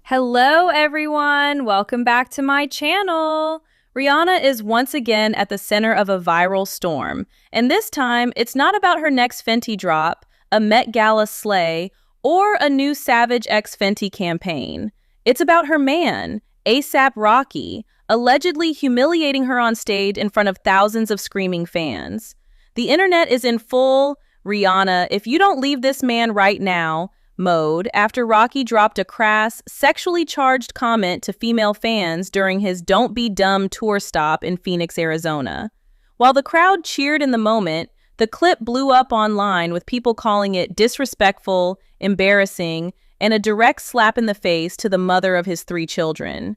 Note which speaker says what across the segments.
Speaker 1: Hello, everyone. Welcome back to my channel. Rihanna is once again at the center of a viral storm, and this time it's not about her next Fenty drop, a Met Gala slay, or a new Savage x Fenty campaign. It's about her man, ASAP Rocky, allegedly humiliating her on stage in front of thousands of screaming fans. The internet is in full Rihanna, if you don't leave this man right now mode after Rocky dropped a crass, sexually charged comment to female fans during his Don't Be Dumb tour stop in Phoenix, Arizona. While the crowd cheered in the moment, the clip blew up online with people calling it disrespectful, embarrassing, and a direct slap in the face to the mother of his 3 children.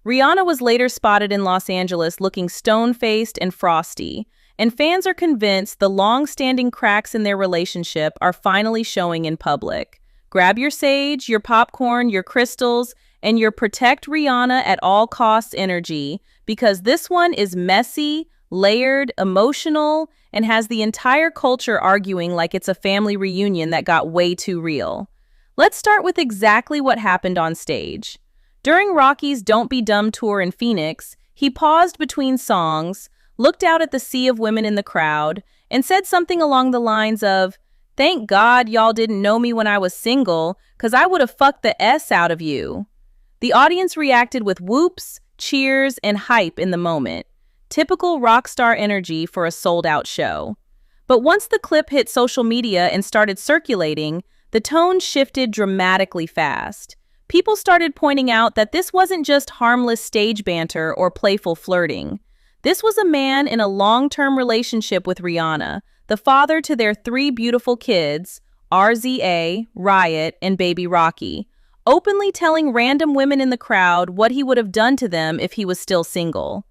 Speaker 1: Rihanna was later spotted in Los Angeles looking stone-faced and frosty, and fans are convinced the long-standing cracks in their relationship are finally showing in public. Grab your sage, your popcorn, your crystals, and your protect Rihanna at all costs energy, because this one is messy, layered, emotional, and has the entire culture arguing like it's a family reunion that got way too real. Let's start with exactly what happened on stage. During Rocky's Don't Be Dumb tour in Phoenix, he paused between songs, looked out at the sea of women in the crowd, and said something along the lines of, "Thank God y'all didn't know me when I was single, 'cause I would have fucked the S out of you." The audience reacted with whoops, cheers, and hype in the moment. Typical rock star energy for a sold-out show. But once the clip hit social media and started circulating, the tone shifted dramatically fast. People started pointing out that this wasn't just harmless stage banter or playful flirting. This was a man in a long-term relationship with Rihanna, the father to their 3 beautiful kids, RZA, Riot, and baby Rocky, openly telling random women in the crowd what he would have done to them if he was still single.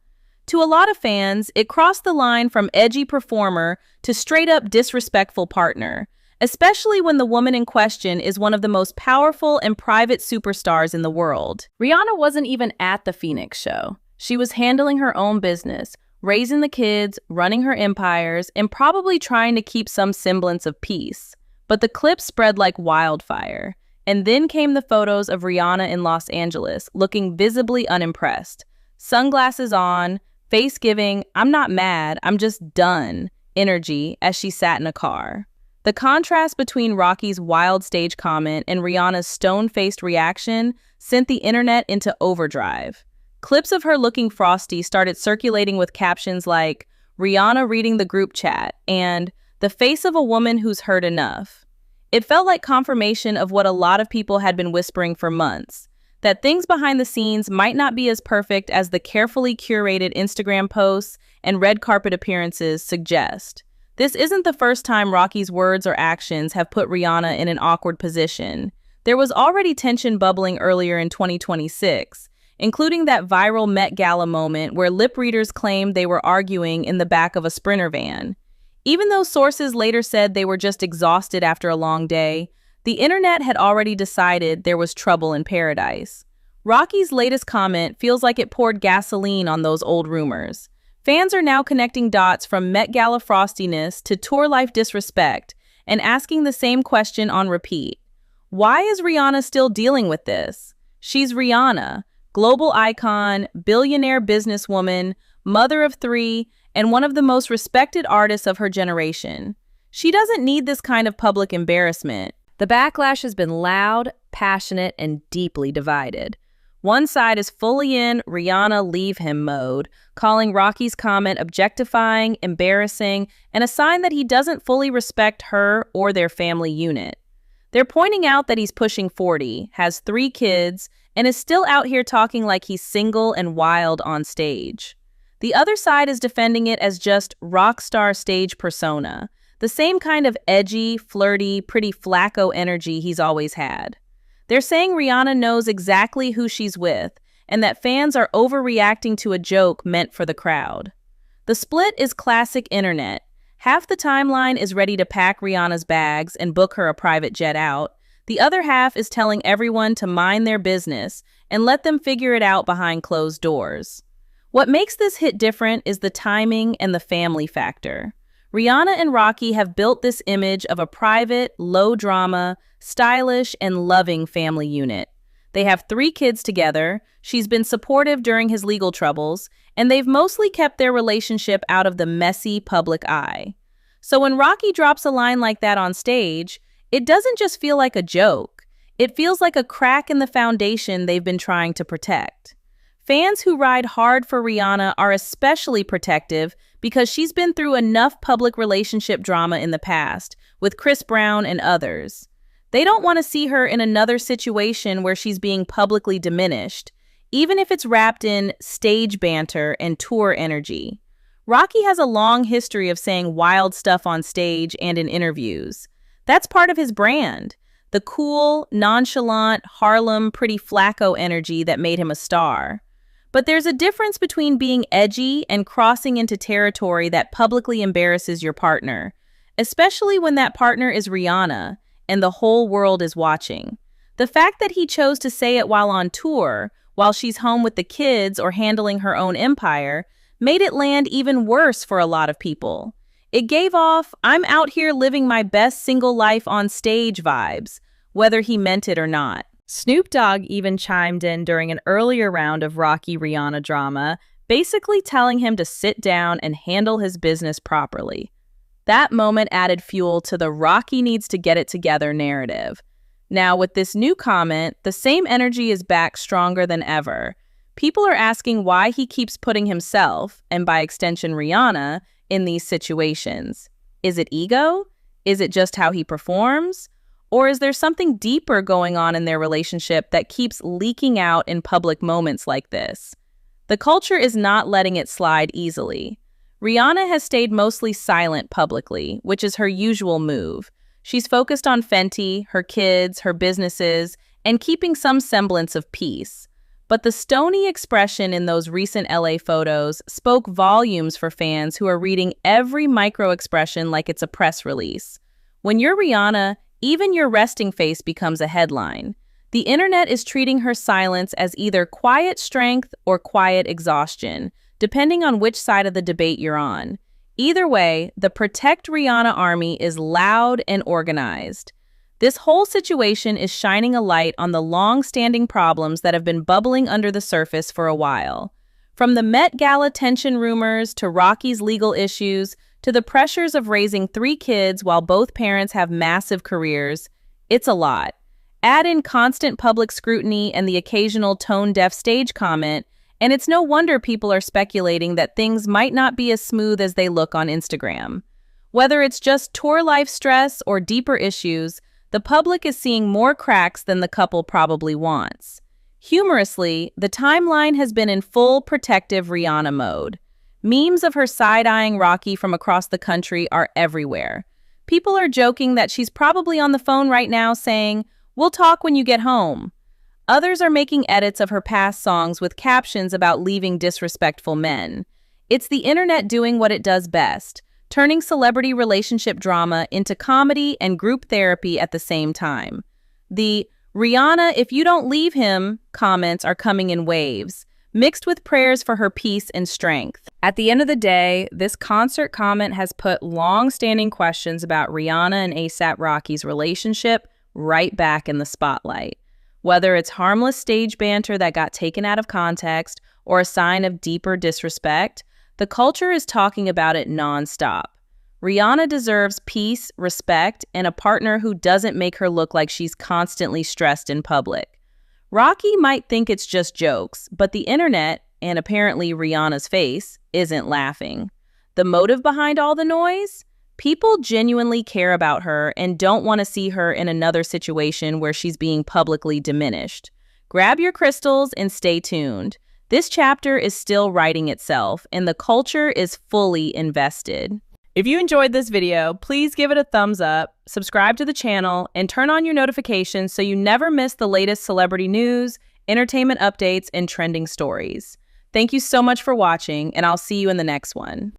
Speaker 1: To a lot of fans, it crossed the line from edgy performer to straight-up disrespectful partner, especially when the woman in question is one of the most powerful and private superstars in the world. Rihanna wasn't even at the Phoenix show. She was handling her own business, raising the kids, running her empires, and probably trying to keep some semblance of peace. But the clip spread like wildfire. And then came the photos of Rihanna in Los Angeles, looking visibly unimpressed. Sunglasses on, face giving, "I'm not mad, I'm just done" energy as she sat in a car. The contrast between Rocky's wild stage comment and Rihanna's stone-faced reaction sent the internet into overdrive. Clips of her looking frosty started circulating with captions like, "Rihanna reading the group chat," and "the face of a woman who's heard enough." It felt like confirmation of what a lot of people had been whispering for months, that things behind the scenes might not be as perfect as the carefully curated Instagram posts and red carpet appearances suggest. This isn't the first time Rocky's words or actions have put Rihanna in an awkward position. There was already tension bubbling earlier in 2026, including that viral Met Gala moment where lip readers claimed they were arguing in the back of a Sprinter van. Even though sources later said they were just exhausted after a long day, the internet had already decided there was trouble in paradise. Rocky's latest comment feels like it poured gasoline on those old rumors. Fans are now connecting dots from Met Gala frostiness to tour life disrespect and asking the same question on repeat. Why is Rihanna still dealing with this? She's Rihanna, global icon, billionaire businesswoman, mother of 3, and one of the most respected artists of her generation. She doesn't need this kind of public embarrassment. The backlash has been loud, passionate, and deeply divided. One side is fully in Rihanna leave him mode, calling Rocky's comment objectifying, embarrassing, and a sign that he doesn't fully respect her or their family unit. They're pointing out that he's pushing 40, has 3 kids, and is still out here talking like he's single and wild on stage. The other side is defending it as just rock star stage persona, the same kind of edgy, flirty, pretty flacco energy he's always had. They're saying Rihanna knows exactly who she's with, and that fans are overreacting to a joke meant for the crowd. The split is classic internet. Half the timeline is ready to pack Rihanna's bags and book her a private jet out. The other half is telling everyone to mind their business and let them figure it out behind closed doors. What makes this hit different is the timing and the family factor. Rihanna and Rocky have built this image of a private, low-drama, stylish, and loving family unit. They have 3 kids together, she's been supportive during his legal troubles, and they've mostly kept their relationship out of the messy public eye. So when Rocky drops a line like that on stage, it doesn't just feel like a joke. It feels like a crack in the foundation they've been trying to protect. Fans who ride hard for Rihanna are especially protective because she's been through enough public relationship drama in the past, with Chris Brown and others. They don't want to see her in another situation where she's being publicly diminished, even if it's wrapped in stage banter and tour energy. Rocky has a long history of saying wild stuff on stage and in interviews. That's part of his brand, the cool, nonchalant, Harlem, pretty flacco energy that made him a star. But there's a difference between being edgy and crossing into territory that publicly embarrasses your partner, especially when that partner is Rihanna and the whole world is watching. The fact that he chose to say it while on tour, while she's home with the kids or handling her own empire, made it land even worse for a lot of people. It gave off, "I'm out here living my best single life on stage" vibes, whether he meant it or not. Snoop Dogg even chimed in during an earlier round of Rocky-Rihanna drama, basically telling him to sit down and handle his business properly. That moment added fuel to the "Rocky needs to get it together" narrative. Now, with this new comment, the same energy is back stronger than ever. People are asking why he keeps putting himself, and by extension Rihanna, in these situations. Is it ego? Is it just how he performs? Or is there something deeper going on in their relationship that keeps leaking out in public moments like this? The culture is not letting it slide easily. Rihanna has stayed mostly silent publicly, which is her usual move. She's focused on Fenty, her kids, her businesses, and keeping some semblance of peace. But the stony expression in those recent LA photos spoke volumes for fans who are reading every micro-expression like it's a press release. When you're Rihanna, even your resting face becomes a headline. The internet is treating her silence as either quiet strength or quiet exhaustion, depending on which side of the debate you're on. Either way, the Protect Rihanna army is loud and organized. This whole situation is shining a light on the long-standing problems that have been bubbling under the surface for a while. From the Met Gala tension rumors to Rocky's legal issues to the pressures of raising 3 kids while both parents have massive careers, it's a lot. Add in constant public scrutiny and the occasional tone-deaf stage comment, and it's no wonder people are speculating that things might not be as smooth as they look on Instagram. Whether it's just tour life stress or deeper issues, the public is seeing more cracks than the couple probably wants. Humorously, the timeline has been in full protective Rihanna mode. Memes of her side-eyeing Rocky from across the country are everywhere. People are joking that she's probably on the phone right now saying, "We'll talk when you get home." Others are making edits of her past songs with captions about leaving disrespectful men. It's the internet doing what it does best, turning celebrity relationship drama into comedy and group therapy at the same time. The "Rihanna, if you don't leave him" comments are coming in waves, mixed with prayers for her peace and strength. At the end of the day, this concert comment has put long-standing questions about Rihanna and A$AP Rocky's relationship right back in the spotlight. Whether it's harmless stage banter that got taken out of context or a sign of deeper disrespect, the culture is talking about it nonstop. Rihanna deserves peace, respect, and a partner who doesn't make her look like she's constantly stressed in public. Rocky might think it's just jokes, but the internet, and apparently Rihanna's face, isn't laughing. The motive behind all the noise? People genuinely care about her and don't want to see her in another situation where she's being publicly diminished. Grab your crystals and stay tuned. This chapter is still writing itself, and the culture is fully invested. If you enjoyed this video, please give it a thumbs up, subscribe to the channel, and turn on your notifications so you never miss the latest celebrity news, entertainment updates, and trending stories. Thank you so much for watching, and I'll see you in the next one.